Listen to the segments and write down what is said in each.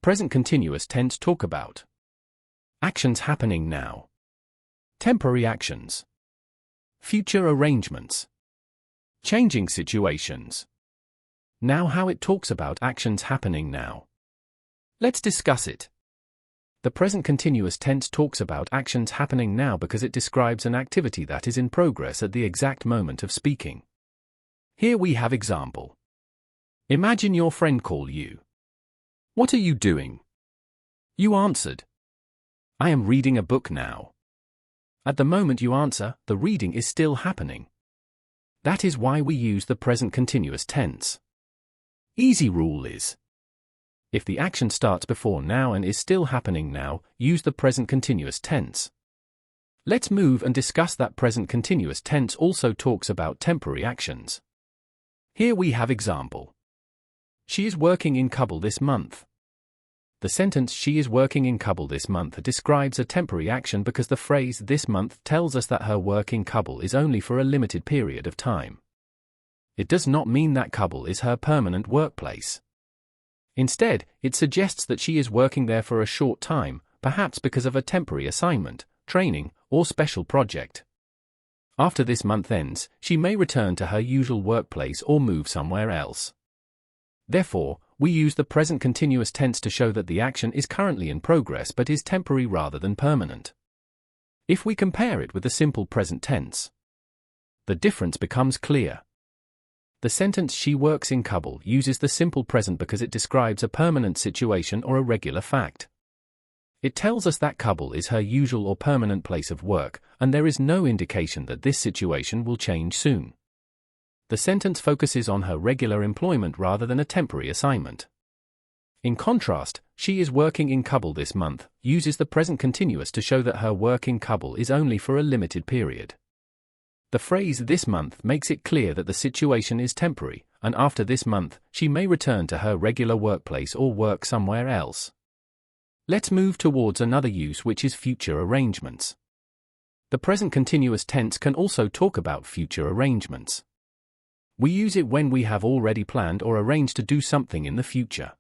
Present continuous tense talk about actions happening now, temporary actions, future arrangements, changing situations. Now how it talks about actions happening now. Let's discuss it. The present continuous tense talks about actions happening now because it describes an activity that is in progress at the exact moment of speaking. Here we have example. Imagine your friend call you. What are you doing? You answered. I am reading a book now. At the moment you answer, the reading is still happening. That is why we use the present continuous tense. Easy rule is: if the action starts before now and is still happening now, use the present continuous tense. Let's move and discuss that present continuous tense also talks about temporary actions. Here we have example. She is working in Kabul this month. The sentence "she is working in Kabul this month" describes a temporary action because the phrase "this month" tells us that her work in Kabul is only for a limited period of time. It does not mean that Kabul is her permanent workplace. Instead, it suggests that she is working there for a short time, perhaps because of a temporary assignment, training, or special project. After this month ends, she may return to her usual workplace or move somewhere else. Therefore, we use the present continuous tense to show that the action is currently in progress but is temporary rather than permanent. If we compare it with the simple present tense, the difference becomes clear. The sentence "she works in Kabul" uses the simple present because it describes a permanent situation or a regular fact. It tells us that Kabul is her usual or permanent place of work, and there is no indication that this situation will change soon. The sentence focuses on her regular employment rather than a temporary assignment. In contrast, "she is working in Kabul this month" uses the present continuous to show that her work in Kabul is only for a limited period. The phrase "this month" makes it clear that the situation is temporary, and after this month, she may return to her regular workplace or work somewhere else. Let's move towards another use, which is future arrangements. The present continuous tense can also talk about future arrangements. We use it when we have already planned or arranged to do something in the future.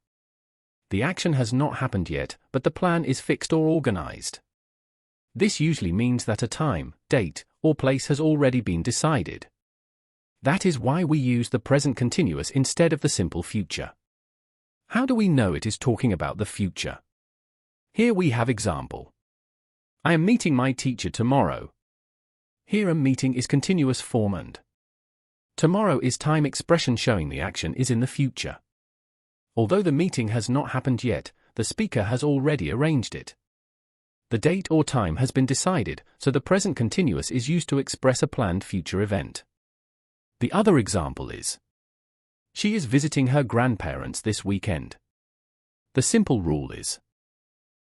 The action has not happened yet, but the plan is fixed or organized. This usually means that a time, date, or place has already been decided. That is why we use the present continuous instead of the simple future. How do we know it is talking about the future? Here we have example. I am meeting my teacher tomorrow. Here a meeting is continuous form and tomorrow is time expression showing the action is in the future. Although the meeting has not happened yet, the speaker has already arranged it. The date or time has been decided, so the present continuous is used to express a planned future event. The other example is: she is visiting her grandparents this weekend. The simple rule is: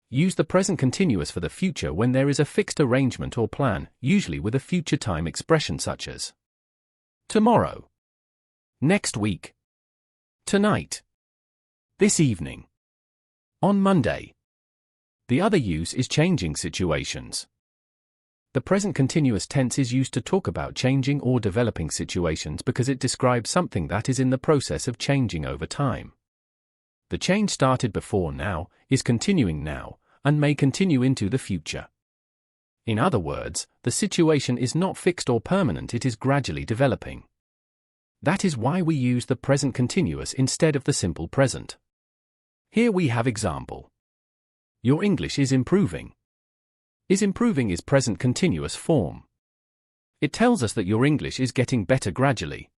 use the present continuous for the future when there is a fixed arrangement or plan, usually with a future time expression such as tomorrow, next week, tonight, this evening, on Monday. The other use is changing situations. The present continuous tense is used to talk about changing or developing situations because it describes something that is in the process of changing over time. The change started before now, is continuing now, and may continue into the future. In other words, the situation is not fixed or permanent, it is gradually developing. That is why we use the present continuous instead of the simple present. Here we have example. Your English is improving. Is improving is present continuous form. It tells us that your English is getting better gradually.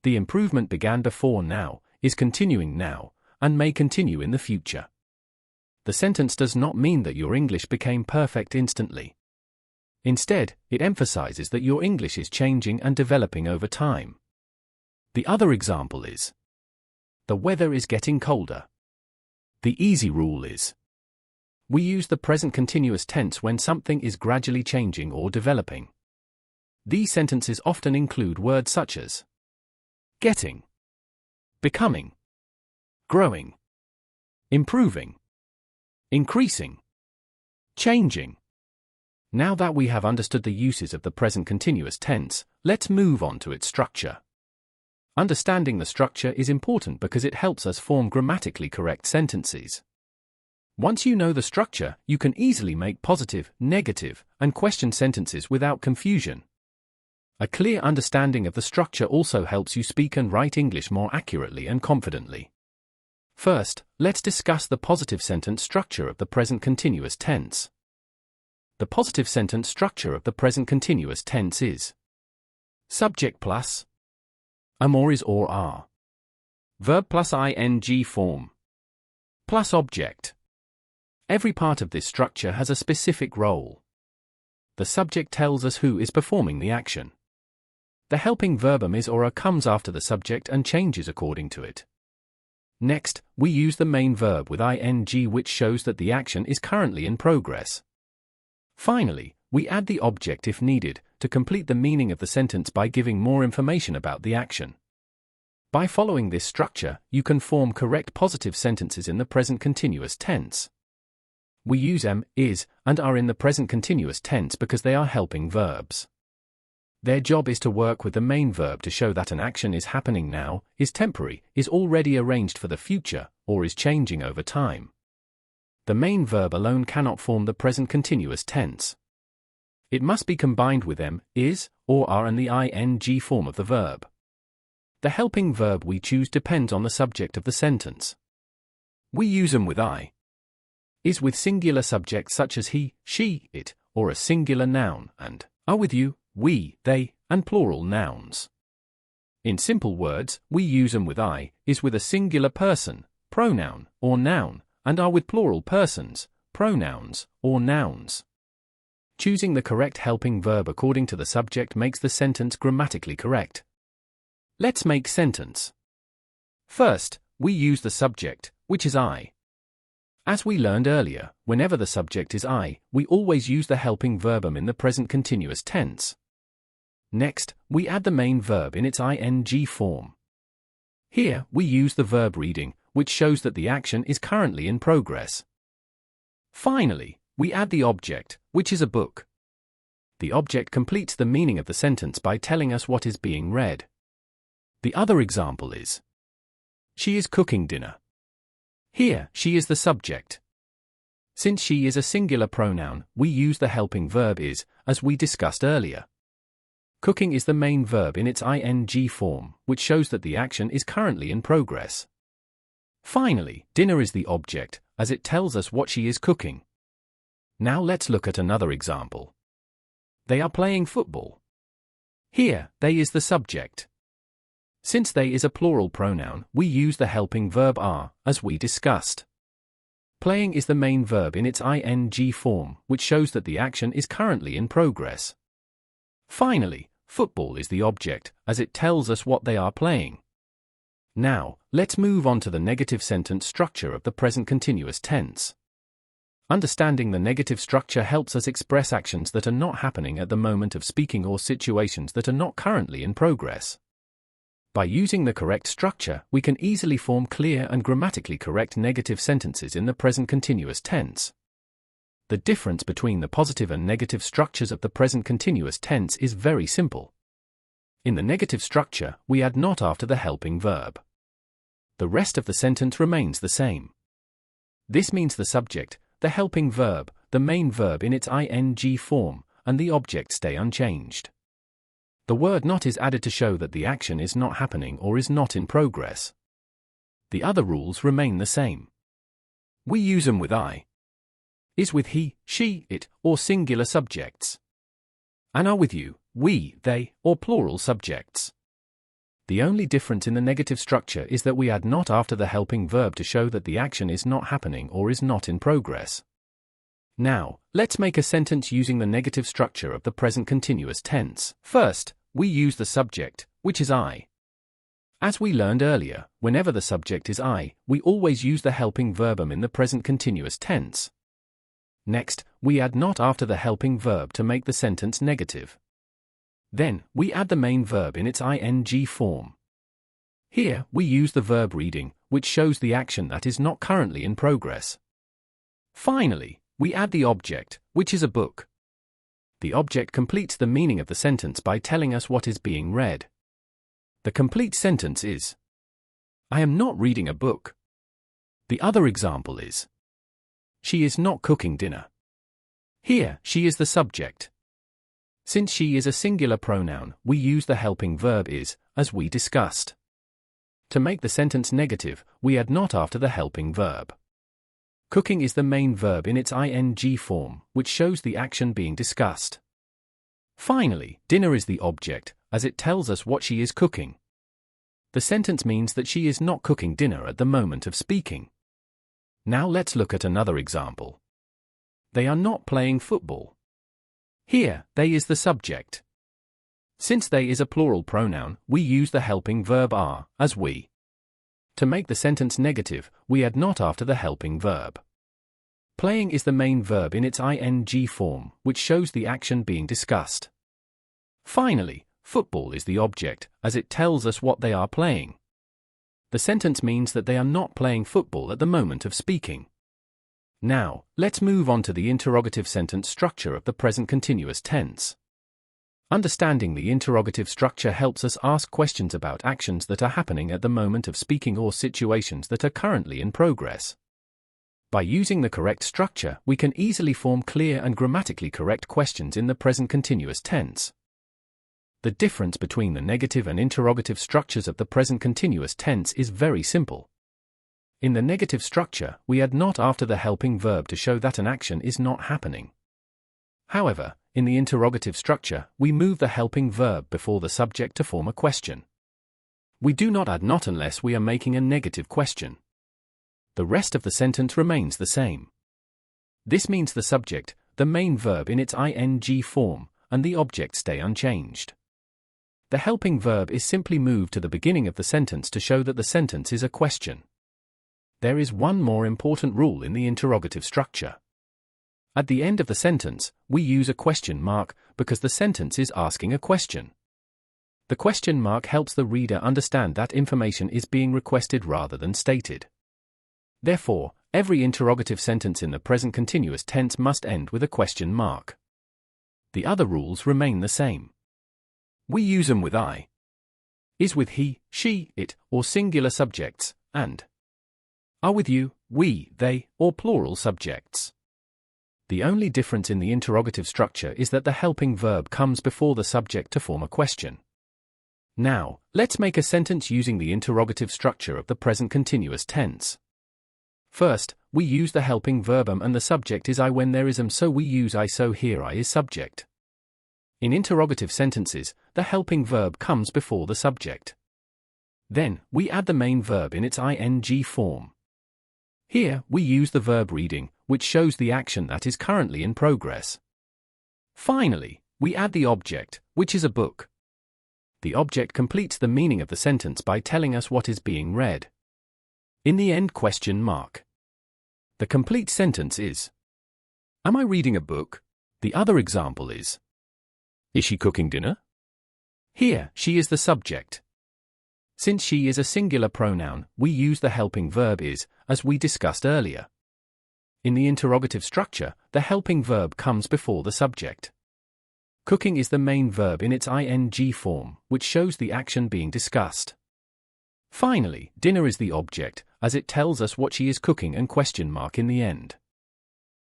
The improvement began before now, is continuing now, and may continue in the future. The sentence does not mean that your English became perfect instantly. Instead, it emphasizes that your English is changing and developing over time. The other example is: the weather is getting colder. The easy rule is: we use the present continuous tense when something is gradually changing or developing. These sentences often include words such as getting, becoming, growing, improving, increasing, changing. Now that we have understood the uses of the present continuous tense, let's move on to its structure. Understanding the structure is important because it helps us form grammatically correct sentences. Once you know the structure, you can easily make positive, negative, and question sentences without confusion. A clear understanding of the structure also helps you speak and write English more accurately and confidently. First, let's discuss the positive sentence structure of the present continuous tense. The positive sentence structure of the present continuous tense is subject plus am or is or are, verb plus ing form, plus object. Every part of this structure has a specific role. The subject tells us who is performing the action. The helping verb am is or are comes after the subject and changes according to it. Next, we use the main verb with ing, which shows that the action is currently in progress. Finally, we add the object if needed, to complete the meaning of the sentence by giving more information about the action. By following this structure, you can form correct positive sentences in the present continuous tense. We use am, is, and are in the present continuous tense because they are helping verbs. Their job is to work with the main verb to show that an action is happening now, is temporary, is already arranged for the future, or is changing over time. The main verb alone cannot form the present continuous tense. It must be combined with am, is, or are and the ing form of the verb. The helping verb we choose depends on the subject of the sentence. We use am with I, is with singular subjects such as he, she, it, or a singular noun, and are with you, we, they, and plural nouns. In simple words, we use am with I, is with a singular person, pronoun, or noun, and are with plural persons, pronouns, or nouns. Choosing the correct helping verb according to the subject makes the sentence grammatically correct. Let's make sentence. First, we use the subject, which is I. As we learned earlier, whenever the subject is I, we always use the helping verb am in the present continuous tense. Next, we add the main verb in its ing form. Here, we use the verb reading, which shows that the action is currently in progress. Finally, we add the object, which is a book. The object completes the meaning of the sentence by telling us what is being read. The other example is, she is cooking dinner. Here, she is the subject. Since she is a singular pronoun, we use the helping verb is, as we discussed earlier. Cooking is the main verb in its ing form, which shows that the action is currently in progress. Finally, dinner is the object, as it tells us what she is cooking. Now let's look at another example. They are playing football. Here, they is the subject. Since they is a plural pronoun, we use the helping verb are, as we discussed. Playing is the main verb in its ing form, which shows that the action is currently in progress. Finally, football is the object, as it tells us what they are playing. Now, let's move on to the negative sentence structure of the present continuous tense. Understanding the negative structure helps us express actions that are not happening at the moment of speaking or situations that are not currently in progress. By using the correct structure, we can easily form clear and grammatically correct negative sentences in the present continuous tense. The difference between the positive and negative structures of the present continuous tense is very simple. In the negative structure, we add not after the helping verb. The rest of the sentence remains the same. This means the subject, the helping verb, the main verb in its ing form, and the object stay unchanged. The word not is added to show that the action is not happening or is not in progress. The other rules remain the same. We use am with I, is with he, she, it, or singular subjects, and are with you, we, they, or plural subjects. The only difference in the negative structure is that we add not after the helping verb to show that the action is not happening or is not in progress. Now, let's make a sentence using the negative structure of the present continuous tense. First, we use the subject, which is I. As we learned earlier, whenever the subject is I, we always use the helping verb am in the present continuous tense. Next, we add not after the helping verb to make the sentence negative. Then, we add the main verb in its ing form. Here, we use the verb reading, which shows the action that is not currently in progress. Finally, we add the object, which is a book. The object completes the meaning of the sentence by telling us what is being read. The complete sentence is, I am not reading a book. The other example is, she is not cooking dinner. Here, she is the subject. Since she is a singular pronoun, we use the helping verb is, as we discussed. To make the sentence negative, we add not after the helping verb. Cooking is the main verb in its ing form, which shows the action being discussed. Finally, dinner is the object, as it tells us what she is cooking. The sentence means that she is not cooking dinner at the moment of speaking. Now let's look at another example. They are not playing football. Here, they is the subject. Since they is a plural pronoun, we use the helping verb are, as we. To make the sentence negative, we add not after the helping verb. Playing is the main verb in its ing form, which shows the action being discussed. Finally, football is the object, as it tells us what they are playing. The sentence means that they are not playing football at the moment of speaking. Now, let's move on to the interrogative sentence structure of the present continuous tense. Understanding the interrogative structure helps us ask questions about actions that are happening at the moment of speaking or situations that are currently in progress. By using the correct structure, we can easily form clear and grammatically correct questions in the present continuous tense. The difference between the negative and interrogative structures of the present continuous tense is very simple. In the negative structure, we add not after the helping verb to show that an action is not happening. However, in the interrogative structure, we move the helping verb before the subject to form a question. We do not add not unless we are making a negative question. The rest of the sentence remains the same. This means the subject, the main verb in its ing form, and the object stay unchanged. The helping verb is simply moved to the beginning of the sentence to show that the sentence is a question. There is one more important rule in the interrogative structure. At the end of the sentence, we use a question mark because the sentence is asking a question. The question mark helps the reader understand that information is being requested rather than stated. Therefore, every interrogative sentence in the present continuous tense must end with a question mark. The other rules remain the same. We use them with I, is with he, she, it, or singular subjects, and are with you, we, they, or plural subjects. The only difference in the interrogative structure is that the helping verb comes before the subject to form a question. Now, let's make a sentence using the interrogative structure of the present continuous tense. First, we use the helping verb am and the subject is I when there is am, so we use I, so here I is subject. In interrogative sentences, the helping verb comes before the subject. Then, we add the main verb in its ing form. Here, we use the verb reading, which shows the action that is currently in progress. Finally, we add the object, which is a book. The object completes the meaning of the sentence by telling us what is being read. In the end question mark. The complete sentence is, am I reading a book? The other example is she cooking dinner? Here, she is the subject. Since she is a singular pronoun, we use the helping verb is, as we discussed earlier. In the interrogative structure, the helping verb comes before the subject. Cooking is the main verb in its ing form, which shows the action being discussed. Finally, dinner is the object, as it tells us what she is cooking and question mark in the end.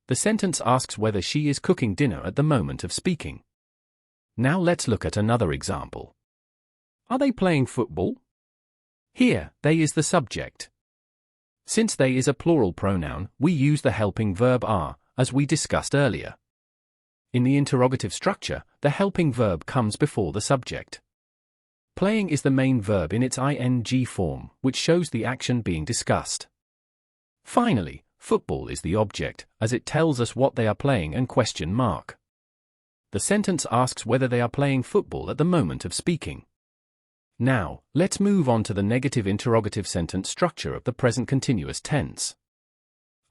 The sentence asks whether she is cooking dinner at the moment of speaking. Now let's look at another example. Are they playing football? Here, they is the subject. Since they is a plural pronoun, we use the helping verb are, as we discussed earlier. In the interrogative structure, the helping verb comes before the subject. Playing is the main verb in its ing form, which shows the action being discussed. Finally, football is the object, as it tells us what they are playing and question mark. The sentence asks whether they are playing football at the moment of speaking. Now, let's move on to the negative interrogative sentence structure of the present continuous tense.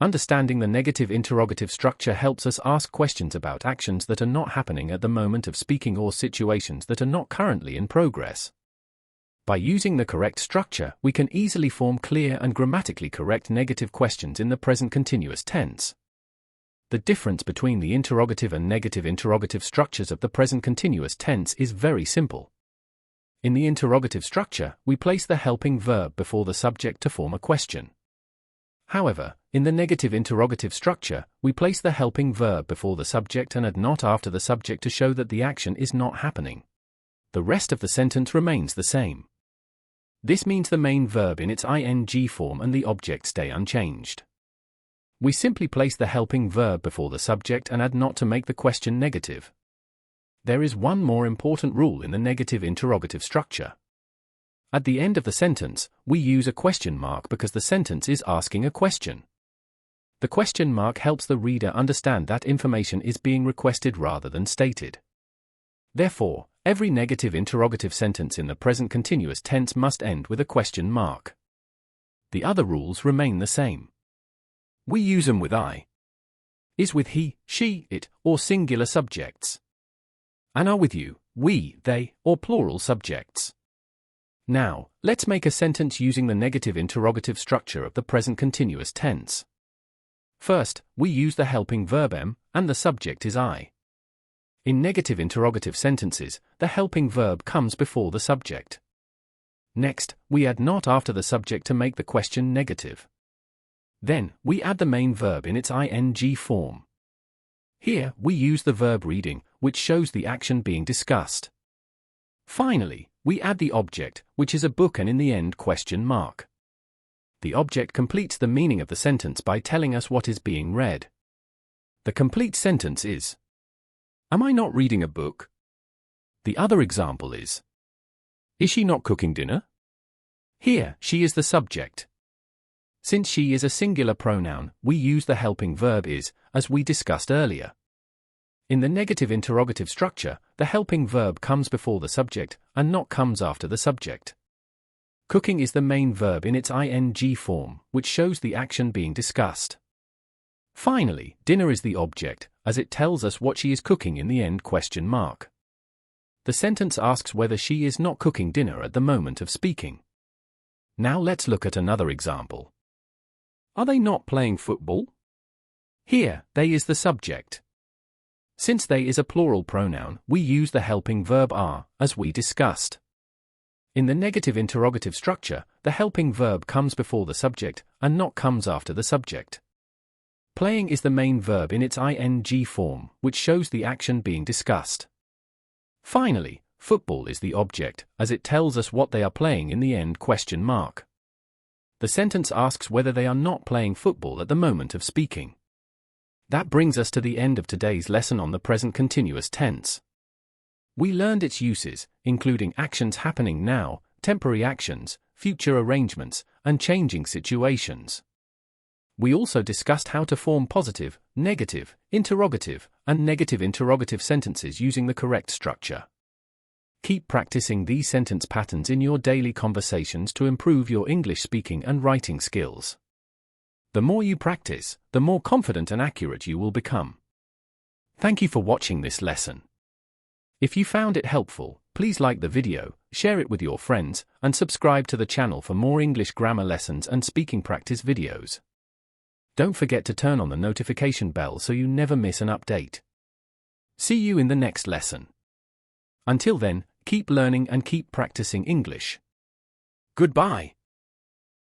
Understanding the negative interrogative structure helps us ask questions about actions that are not happening at the moment of speaking or situations that are not currently in progress. By using the correct structure, we can easily form clear and grammatically correct negative questions in the present continuous tense. The difference between the interrogative and negative interrogative structures of the present continuous tense is very simple. In the interrogative structure, we place the helping verb before the subject to form a question. However, in the negative interrogative structure, we place the helping verb before the subject and not after the subject to show that the action is not happening. The rest of the sentence remains the same. This means the main verb in its ing form and the object stay unchanged. We simply place the helping verb before the subject and add not to make the question negative. There is one more important rule in the negative interrogative structure. At the end of the sentence, we use a question mark because the sentence is asking a question. The question mark helps the reader understand that information is being requested rather than stated. Therefore, every negative interrogative sentence in the present continuous tense must end with a question mark. The other rules remain the same. We use them with I, is with he, she, it, or singular subjects, and are with you, we, they, or plural subjects. Now, let's make a sentence using the negative interrogative structure of the present continuous tense. First, we use the helping verb am, and the subject is I. In negative interrogative sentences, the helping verb comes before the subject. Next, we add not after the subject to make the question negative. Then, we add the main verb in its ing form. Here, we use the verb reading, which shows the action being discussed. Finally, we add the object, which is a book, and in the end question mark. The object completes the meaning of the sentence by telling us what is being read. The complete sentence is, am I not reading a book? The other example is she not cooking dinner? Here, she is the subject. Since she is a singular pronoun, we use the helping verb is, as we discussed earlier. In the negative interrogative structure, the helping verb comes before the subject and not comes after the subject. Cooking is the main verb in its ing form, which shows the action being discussed. Finally, dinner is the object, as it tells us what she is cooking in the end question mark. The sentence asks whether she is not cooking dinner at the moment of speaking. Now let's look at another example. Are they not playing football? Here, they is the subject. Since they is a plural pronoun, we use the helping verb are, as we discussed. In the negative interrogative structure, the helping verb comes before the subject and not comes after the subject. Playing is the main verb in its ing form, which shows the action being discussed. Finally, football is the object, as it tells us what they are playing in the end question mark. The sentence asks whether they are not playing football at the moment of speaking. That brings us to the end of today's lesson on the present continuous tense. We learned its uses, including actions happening now, temporary actions, future arrangements, and changing situations. We also discussed how to form positive, negative, interrogative, and negative interrogative sentences using the correct structure. Keep practicing these sentence patterns in your daily conversations to improve your English speaking and writing skills. The more you practice, the more confident and accurate you will become. Thank you for watching this lesson. If you found it helpful, please like the video, share it with your friends, and subscribe to the channel for more English grammar lessons and speaking practice videos. Don't forget to turn on the notification bell so you never miss an update. See you in the next lesson. Until then, keep learning and keep practicing English. Goodbye.